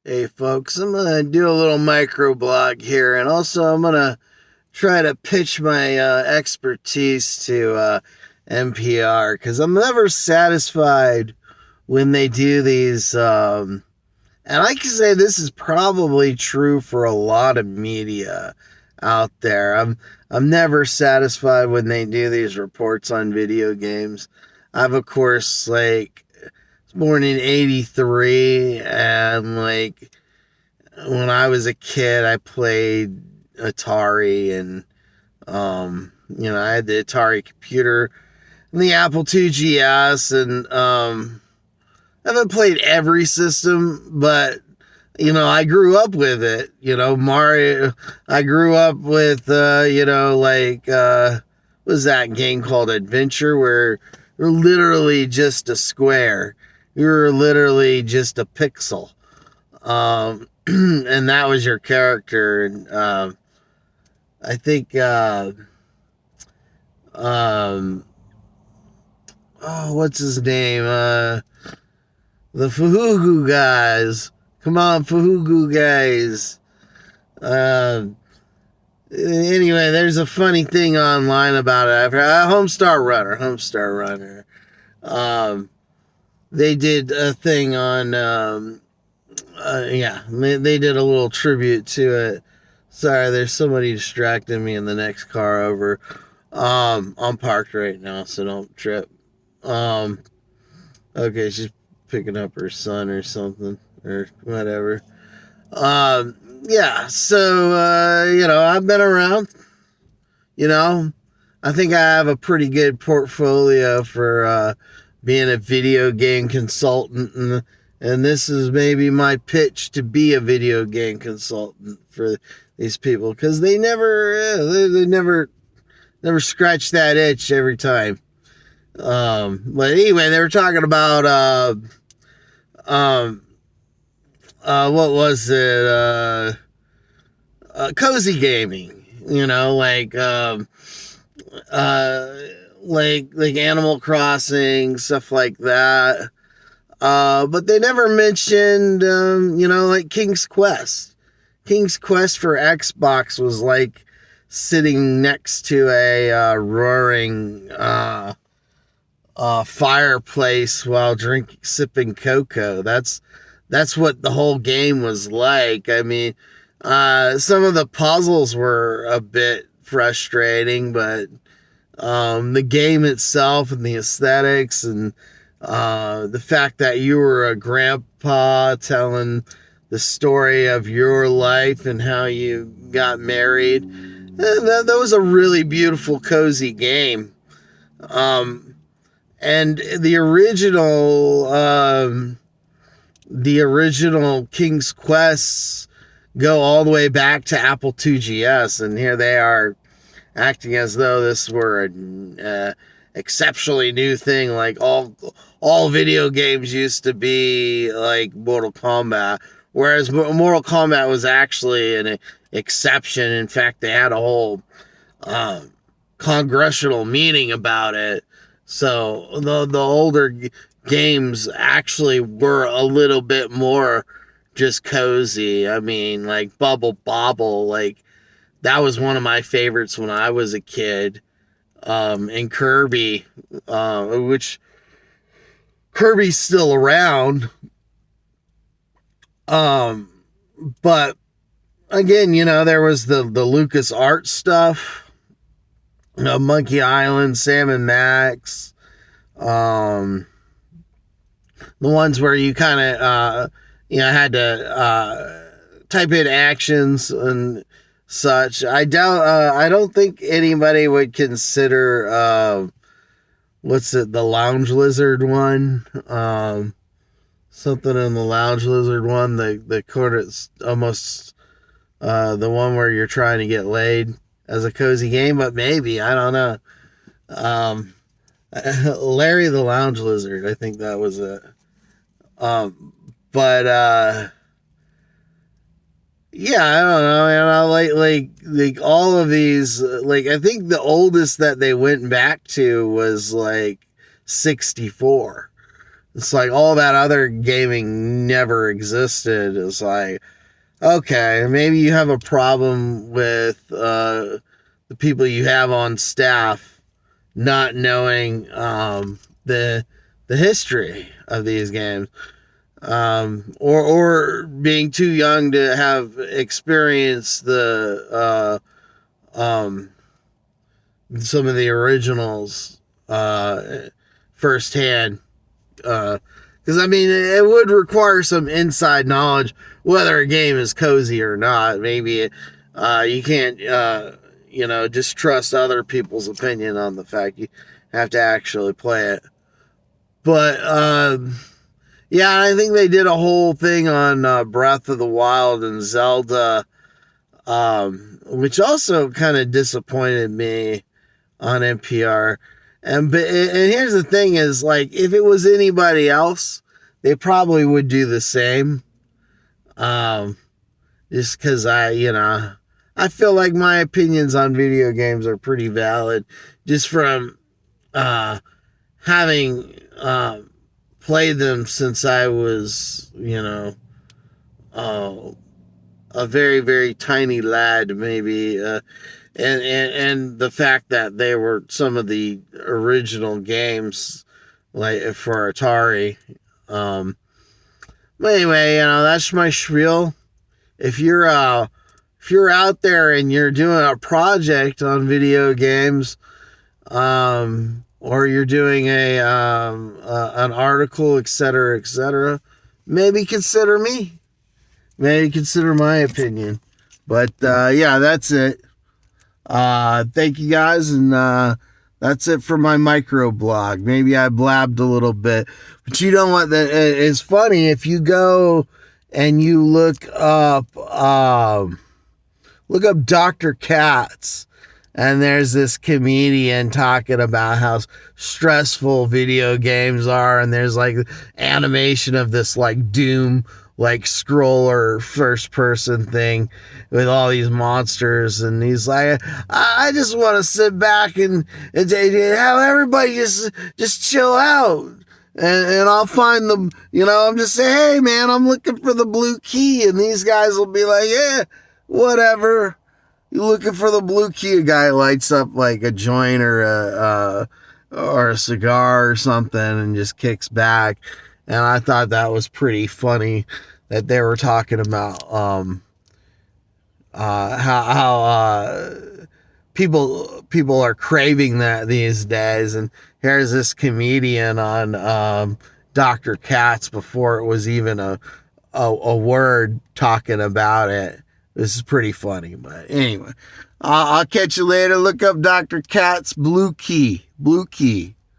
Hey folks, I'm gonna do a little microblog here, and also I'm gonna try to pitch my expertise to NPR because I'm never satisfied when they do these. And I can say this is probably true for a lot of media out there. I'm never satisfied when they do these reports on video games. I've of course was born in '83, and when I was a kid, I played Atari, and I had the Atari computer and the Apple II GS, and I haven't played every system, but I grew up with it. Mario. I grew up with what was that game called Adventure, where you're literally just a square. You're literally just a pixel. And that was your character. And I think, what's his name? The Fuhugu guys. Come on, Fuhugu guys. Anyway, there's a funny thing online about it. Homestar Runner. They did a thing on, they did a little tribute to it. Sorry, there's somebody distracting me in the next car over. I'm parked right now, so don't trip. Okay, she's picking up her son or something, or whatever. Yeah, so, I've been around, I think I have a pretty good portfolio for, being a video game consultant, and this is maybe my pitch to be a video game consultant for these people, because they never scratch that itch every time. But anyway, they were talking about what was it? Cozy gaming. Like Animal Crossing, stuff like that. But they never mentioned, like King's Quest. King's Quest for Xbox was like sitting next to a roaring fireplace while sipping cocoa. That's what the whole game was like. I mean, some of the puzzles were a bit frustrating, but the game itself and the aesthetics and the fact that you were a grandpa telling the story of your life and how you got married, that was a really beautiful, cozy game. And the original King's Quests go all the way back to Apple II GS, and here they are acting as though this were an exceptionally new thing, like all video games used to be like Mortal Kombat, whereas Mortal Kombat was actually an exception. In fact, they had a whole congressional meeting about it. So the older games actually were a little bit more just cozy. I mean, like Bubble Bobble, like that was one of my favorites when I was a kid. And Kirby, which Kirby's still around. But again, there was the Lucas Art stuff. Monkey Island, Sam and Max, the ones where you kind of, had to type in actions and such. I don't think anybody would consider, the Lounge Lizard one, something in the Lounge Lizard one, the corner's almost, the one where you're trying to get laid, as a cozy game, but maybe, I don't know. Larry the Lounge Lizard, I think that was it. But yeah, I don't know, like all of these, I think the oldest that they went back to was like 64. It's like all that other gaming never existed. It's like, okay, maybe you have a problem with the people you have on staff not knowing the history of these games, or being too young to have experienced the some of the originals firsthand. Because I mean, it would require some inside knowledge whether a game is cozy or not. Maybe you can't, just trust other people's opinion on the fact. You have to actually play it. But yeah, I think they did a whole thing on Breath of the Wild and Zelda, which also kind of disappointed me on NPR. And here's the thing is, like, if it was anybody else, they probably would do the same. Just because I feel like my opinions on video games are pretty valid, just from having played them since I was, a very, very tiny lad, maybe. And the fact that they were some of the original games, like for Atari. But anyway, that's my spiel. If you're out there and you're doing a project on video games, or you're doing an article, etc., maybe consider me. Maybe consider my opinion. But yeah, that's it. Thank you guys, and that's it for my microblog. Maybe I blabbed a little bit, but you know what? It's funny if you go and you look up Dr. Katz, and there's this comedian talking about how stressful video games are, and there's like animation of this like Doom like scroller first person thing with all these monsters, and he's like, I just want to sit back and have everybody just chill out, and I'll find them, I'm just saying, hey man, I'm looking for the blue key, and these guys will be like, yeah, whatever, you looking for the blue key. A guy lights up like a joint or a cigar or something and just kicks back. And I thought that was pretty funny that they were talking about how people are craving that these days. And here's this comedian on Dr. Katz before it was even a word talking about it. This is pretty funny. But anyway, I'll catch you later. Look up Dr. Katz Blue Key.